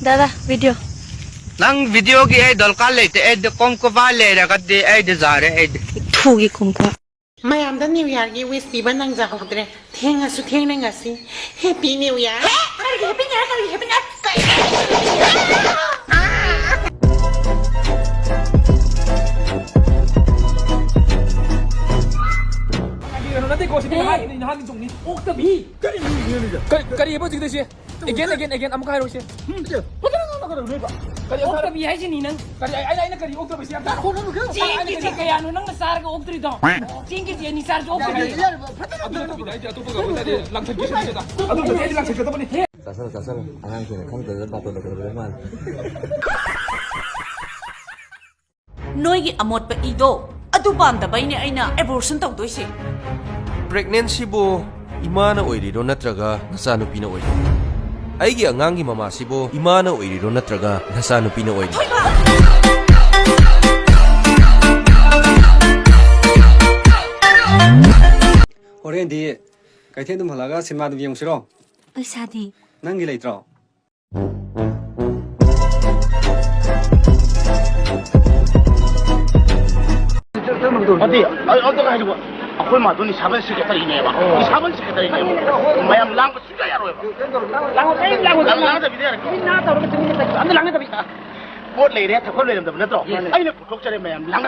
दादा वीडियो नंग वीडियो की ए दलका लेते ए कम को बा ले रहा कदे ए दे जा रहे ए थूगी कुमका मयाम द न्यू ईयर की विश पीबन नंग जा होद्रे थेंगा सु थेंग नंगासी happy new year happy nanti kau sini nahan ni jungni, okta bi. Kari apa cerita sih? Again, amu kau harus sih. Betul nggak? Kari okta bi hai sini nang. Kari, ai kari okta bi siapa? Cingki sih kaya anu nang sar ke okta itu. Cingki sih ni sar ke okta bi. Langsung kisah aja dah. Aduh, jadi langsung ketemu nih. Kasar, angan sini kan kerja batu berleman. Noi amot pa ido. Adu pam da bayne aina abortion tau doi se. Pregnancy bo imana oiriro natraga nasanupina oiriro. Aigi angangi mama sibo imana oiriro natraga nasanupina oiriro. Horen di kaithen dum halaga cinema dum yong siro. Oi शादी Nangi leitro. 어디 어디가 해주고 홀마 돈이 4번 시켰다리네 봐. 4번 시켰다리네. 마야 랑고 수자야로 해 봐. 랑고 비대야. 나다 그러면 들리겠다. 안 돼, 랑고 비. 뭐 레이래 다 콜레 좀 넣어. 아이네 구독자래 마야 랑고.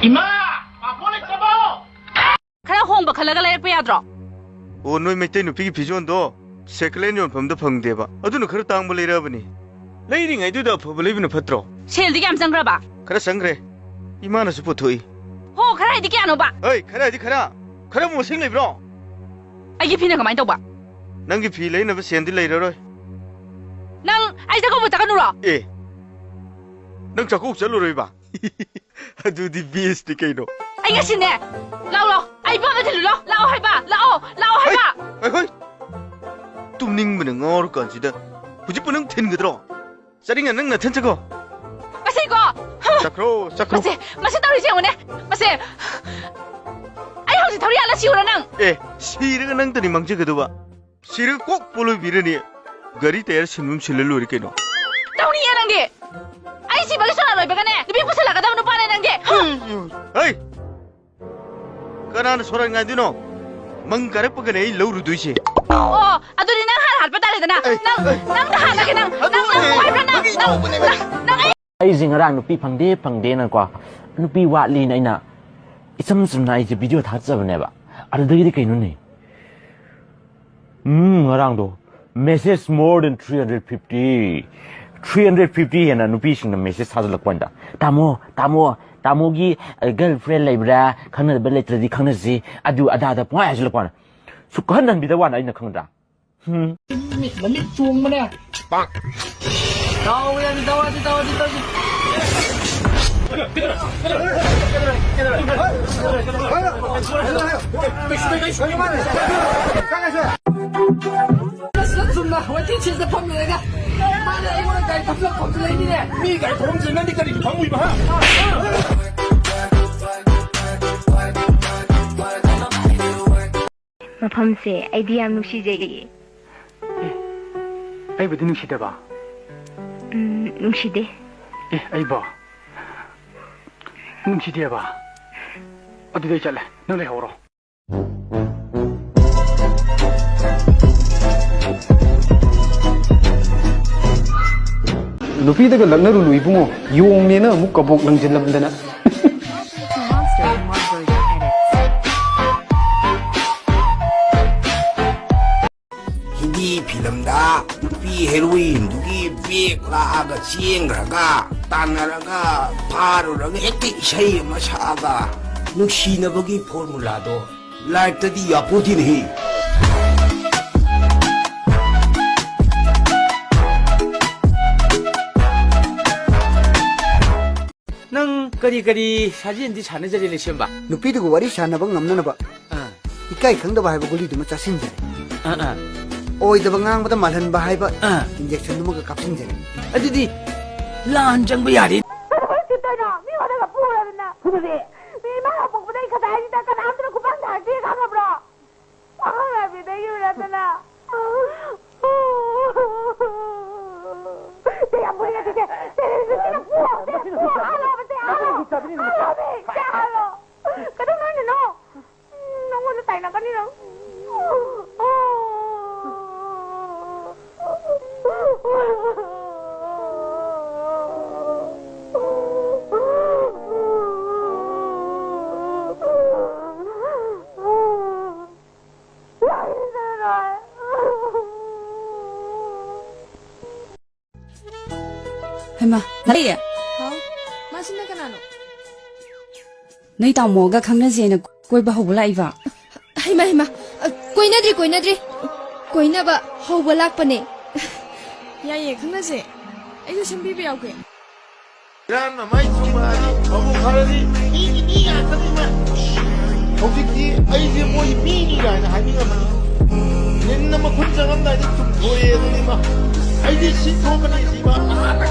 이마! 아보네 잡아. Kara hong ba khalaga lai pa yadro. O noi mete nu pigi pijondo seklen yon phamda phangde ba. Adunu khara tang bale ra bani. Leiring ai du da phobale binu phatro. Sel di kam sangra ba. Khara sangre. Imana su puthoi. Ho khara di kya no ba. Oi, khara di khara. Khara mo sing lai bro. Ai gi phina kamai tau ba. Nangi phi lai na ba sendi lai ra roi. Nang ai jago ba takanu ro. Eh. Nang chakuk chalu roi ba. Adu di beast kai no. Ai ga sin ne. Lao ai ba ba thilu lo. Lao hai ba. Lao hai ba. Hoi. Tumning mun ngor kan sida. Huji punang thin gadro. Saringa nang na thin chago. Masih ko. Sakro. Masih tahu siapa ne? Masih. Ayo harus tahu ala siapa nang. Eh, sirga nang tani mangje gado ba. Sirga kok polo birani. Gari tayar sinum silelu ri keno. Tahu ni nang di. Ayo si bagi soal loy bagane. Lebih pusat lah kata menupa nang di. Hei. Kanan soran ngadino. Mangkare pagane lauru duise. Oh, aduh ni nang hal patale dana. Nang dah lagi nang. Ai zingarang nupi phangde na kwa nupi watli na ina isam sumna ai video tha chabne ba adagi kainu ne ngarang do message more than 350 yana nupi sing na message tha jalak panda tamo gi girlfriend laibra khana ba letra di khana ji adu ada da point ajul pan su kan nan bi da wan ai na khangda Mami chuông mà nè. Bang. Đâu đi. Sớm nào, tôi thích chơi phong này nè. Mà này anh cái tập lập phong này đi nè. Mi cái phong gì nên đi cái gì phong mùi mà ha. मफमसे आइडी याम नुसिजेगे Ai budi nushida ba? नुसिदे Ai ba? Nushida ba? Adi dai chale, nang lai horo. Nupi daga lakna ru lui bungo, yong ne na muk kabok nang jinlam dana. Hindi filmda pi heroin dugi bek laaga chiengraga tanaraga paruraga ekti isai ama saga nuksinabagi formula do life tadi yapodi nahi nang kari sajin di chane jari le shemba nupi du wari shana bang namna ba ikai khangda ba ba goli dum chasin jare oi da bangang ba da malhan ba hai ba injection dum ga kapsin jare adidi lan jang ba yari सितारा मी वाला का पूरा ना खुदे मी मारा पक बदai खदाई दा का नाम तो कुपन धाटी का खबरा पागल है भी नहीं हो रहा था ना น่อย ဟဲ့မလေးရ 好마시는 건 아노 နေတောင်မော်ကခန်းနေစင်းကိုဘဟုတ်လိုက်ပါ 하이마 꼬이나들이 꼬이나봐 허벌락빠네 야예 강나지 이거 신비비하고 Grandma, mais uma ali. Vamos para ali. Minha, tá de uma. Eu fiquei aí de moi minha, na minha mãe. Nem numa coisa anda de tu foi ele, mas aí de se toma na cima.